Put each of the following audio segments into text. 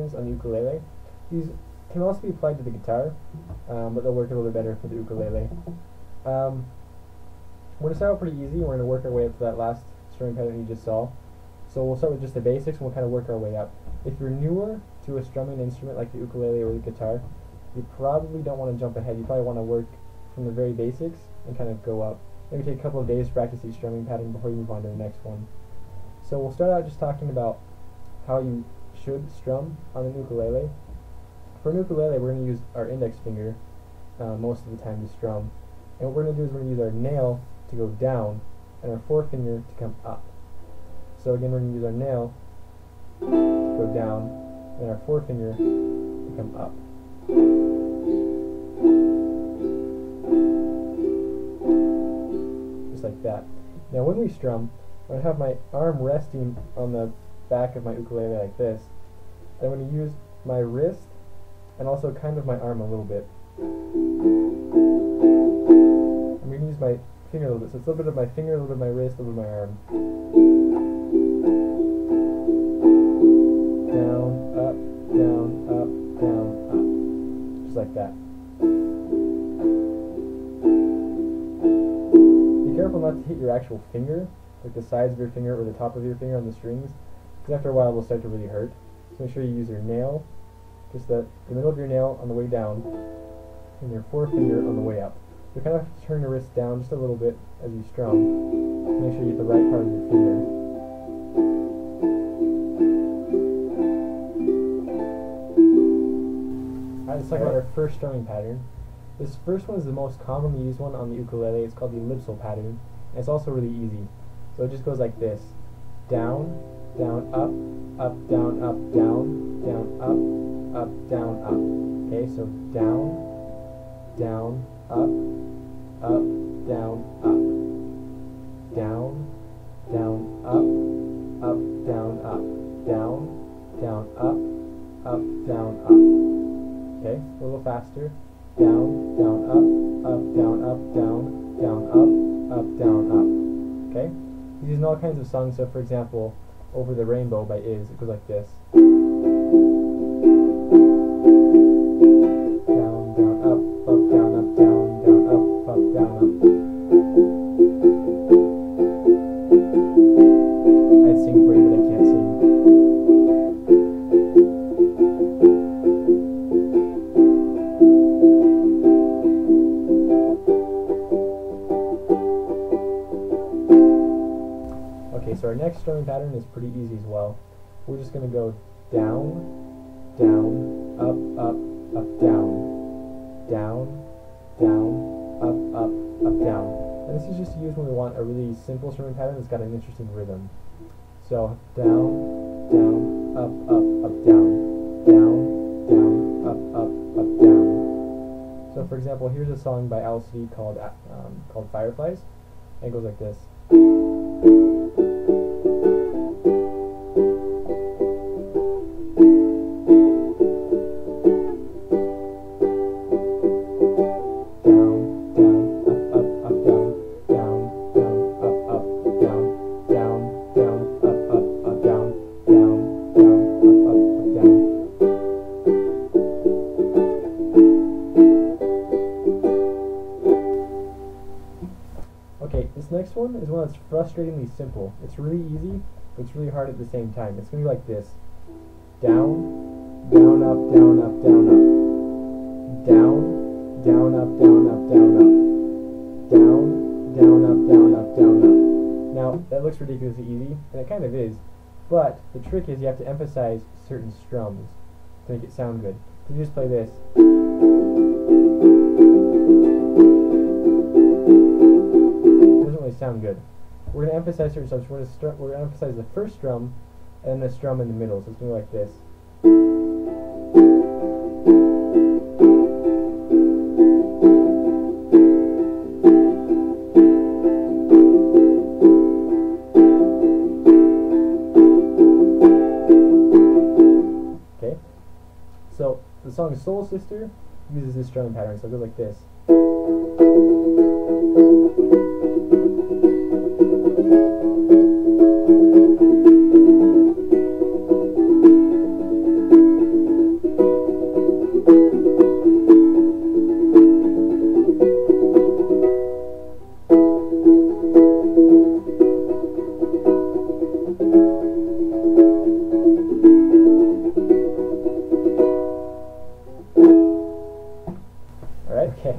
patterns on the ukulele. These can also be applied to the guitar, but they'll work a little bit better for the ukulele. We're going to start out pretty easy. We're going to work our way up to that last strumming pattern you just saw. So we'll start with just the basics and we'll kind of work our way up. If you're newer to a strumming instrument like the ukulele or the guitar, you probably don't want to jump ahead. You probably want to work from the very basics and kind of go up. Maybe take a couple of days to practice each strumming pattern before you move on to the next one. So we'll start out just talking about how you should strum on an ukulele. For an ukulele, we're going to use our index finger most of the time to strum. And what we're going to do is we're going to use our nail to go down and our forefinger to come up. So again, we're going to use our nail to go down and our forefinger to come up. Just like that. Now when we strum, I'm going to have my arm resting on the back of my ukulele like this. I'm going to use my wrist and also kind of my arm a little bit. I'm going to use my finger a little bit. So it's a little bit of my finger, a little bit of my wrist, a little bit of my arm. Down, up, down, up, down, up. Just like that. Be careful not to hit your actual finger, like the sides of your finger or the top of your finger on the strings, because after a while they'll start to really hurt. So make sure you use your nail, just the middle of your nail on the way down, and your forefinger on the way up. You kind of have to turn your wrist down just a little bit as you strum to make sure you get the right part of your finger. Alright, let's talk about our first strumming pattern. This first one is the most commonly used one on the ukulele. It's called the ellipse pattern. And it's also really easy. So it just goes like this. Down, down, up, up, down, up, down, down, up, down, up. Okay, so down, down, up, down, up. Down, down, up, down, up. Down, down, up, down, up. Okay, a little faster. Down, down, up, down, down, down, up, down, up. Okay? He's using all kinds of songs, so for example, Over the Rainbow by Is, it goes like this. Down, down, up, down, down, up, down, up. I'd sing for you, but I can't sing. Okay, so our next strumming pattern is pretty easy as well. We're just going to go down, down, up, down, down, down, up, down. And this is just used when we want a really simple strumming pattern that's got an interesting rhythm. So down, down, up, down, down, down, up, down. So for example, here's a song by Alice called Fireflies, and it goes like this. Okay, this next one is one that's frustratingly simple. It's really easy, but it's really hard at the same time. It's going to be like this. Down, down, up, down, up, down, up. Down, down, up, down, up, down, up. Down, down, up, down, up, down, up. Now, that looks ridiculously easy, and it kind of is, but the trick is you have to emphasize certain strums to make it sound good. So you just play this. Sound good. We're going to emphasize certain strums. We're going to emphasize the first strum and the strum in the middle. So it's going to be like this. Okay. So the song Soul Sister uses this strumming pattern. So it goes like this.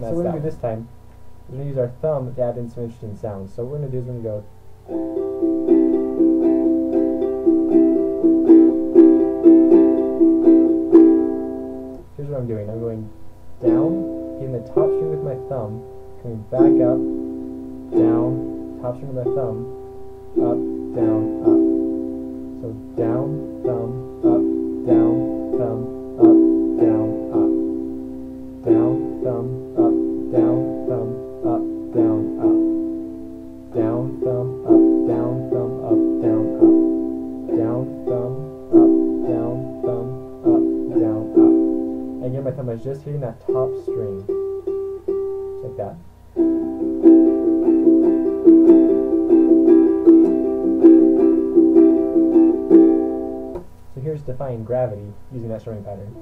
so what we're going to do this time is we're going to use our thumb to add in some interesting sounds. So what we're going to do is we're going to go. Here's what I'm doing. I'm going down, hitting the top string with my thumb, coming back up, down, top string with my thumb, up, down, up. So down, thumb, up, down, thumb, up, down, up. Down, thumb, up, down, thumb, up, down, up. Down, thumb, up, down, thumb, up, down, up. Down, thumb, up, down, thumb, up, down, up. And again, my thumb is just hitting that top string. Just like that. So here's defying gravity using that strumming pattern.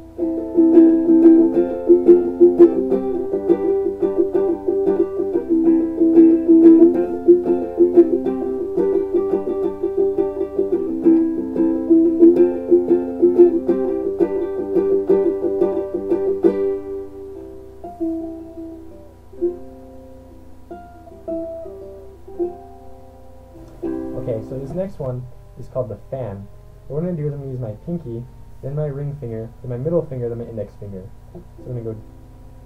Okay, so this next one is called the fan. What I'm going to do is I'm going to use my pinky, then my ring finger, then my middle finger, then my index finger. So I'm going to go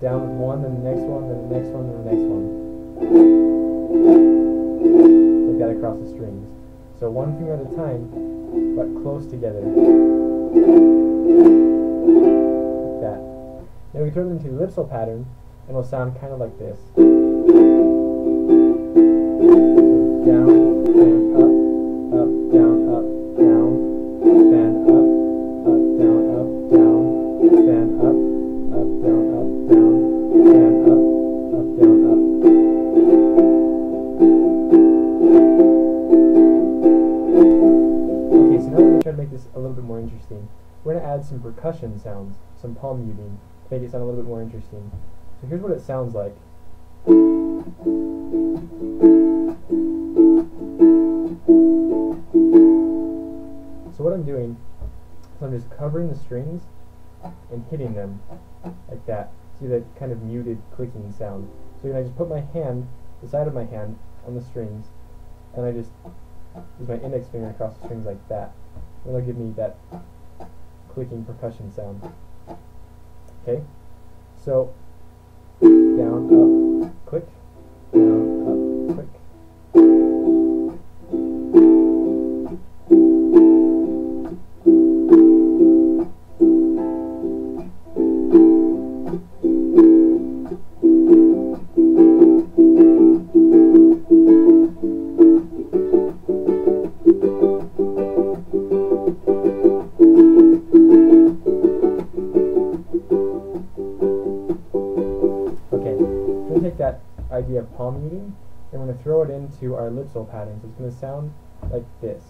down with one, then the next one, then the next one, then the next one. Like that across the strings. So one finger at a time, but close together. Like that. Then we throw it into the ellipse pattern, and it'll sound kind of like this. So down, and up, down, down, fan up, down, down, fan up, down, down, fan up, down, up. Okay, so now we're going to try to make this a little bit more interesting. We're going to add some percussion sounds, some palm muting, to make it sound a little bit more interesting. So here's what it sounds like. So what I'm doing is I'm just covering the strings and hitting them like that. See that kind of muted clicking sound. So I just put my hand, the side of my hand, on the strings, and I just use my index finger across the strings like that. And it'll give me that clicking percussion sound. Okay? So down, up, click, down, up, click. That idea of palm muting, and we're going to throw it into our ellipse pattern. So it's going to sound like this.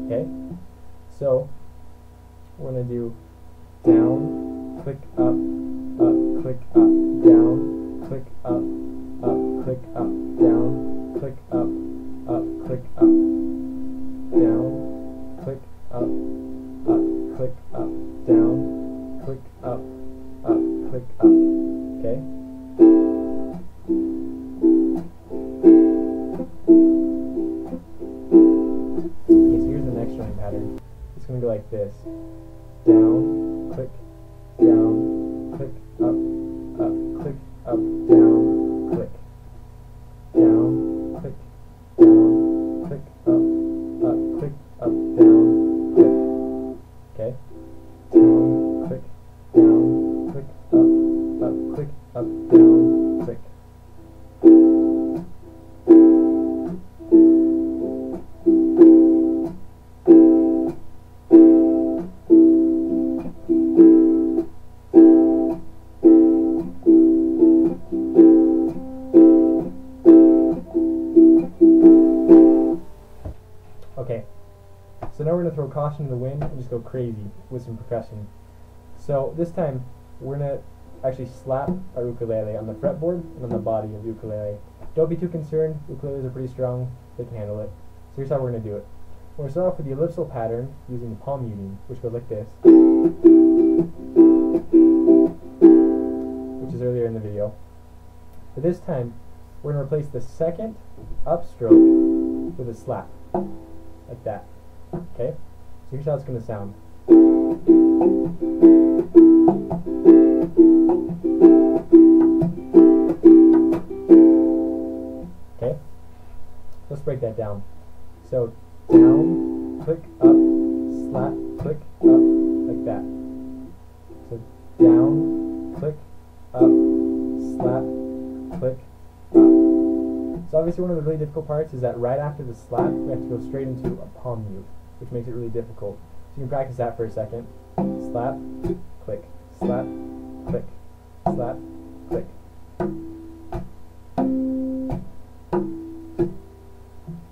Okay, so we're going to do down, click up, click up, down, click up, click up, down, click up, click up, down, click up, click up, down, click up, click up. Okay? Okay, so here's the next strumming pattern. It's going to go like this. Down, click, click up, click up, down, click. Down, click, click up, click up, down, click. Okay? Down, click, click up, click up, down, click. Okay, so now we're going to throw caution to the wind and just go crazy with some percussion. So this time we're going to actually slap our ukulele on the fretboard and on the body of the ukulele. Don't be too concerned, ukuleles are pretty strong, they can handle it. So here's how we're going to do it. We're going to start off with the elliptical pattern using the palm muting, which goes like this, which is earlier in the video. But this time, we're going to replace the second upstroke with a slap, like that. Okay? So here's how it's going to sound. Okay? Let's break that down. So, down, click, up, slap, click, up, like that. So, down, click, up, slap, click, up. So obviously one of the really difficult parts is that right after the slap, we have to go straight into a palm mute, which makes it really difficult. So you can practice that for a second. Slap, click, slap, click, slap, click.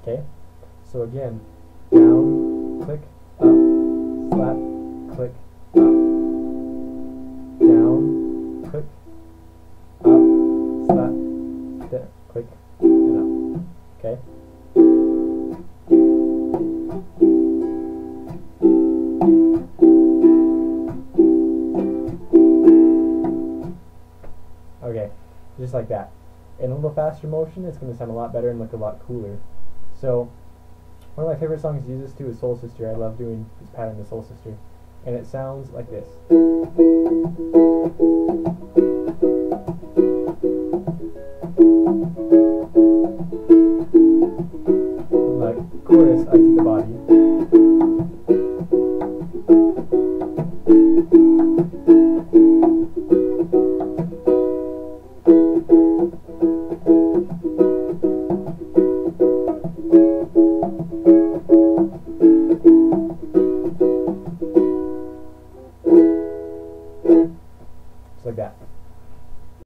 Okay? So again, down, click, up, slap, click, up. Down, click, up, slap, click, and up. Okay? Okay, just like that. In a little faster motion, it's going to sound a lot better and look a lot cooler. So, one of my favorite songs to use this to is Soul Sister. I love doing this pattern to Soul Sister. And it sounds like this. Like chorus, I take the body. Just like that.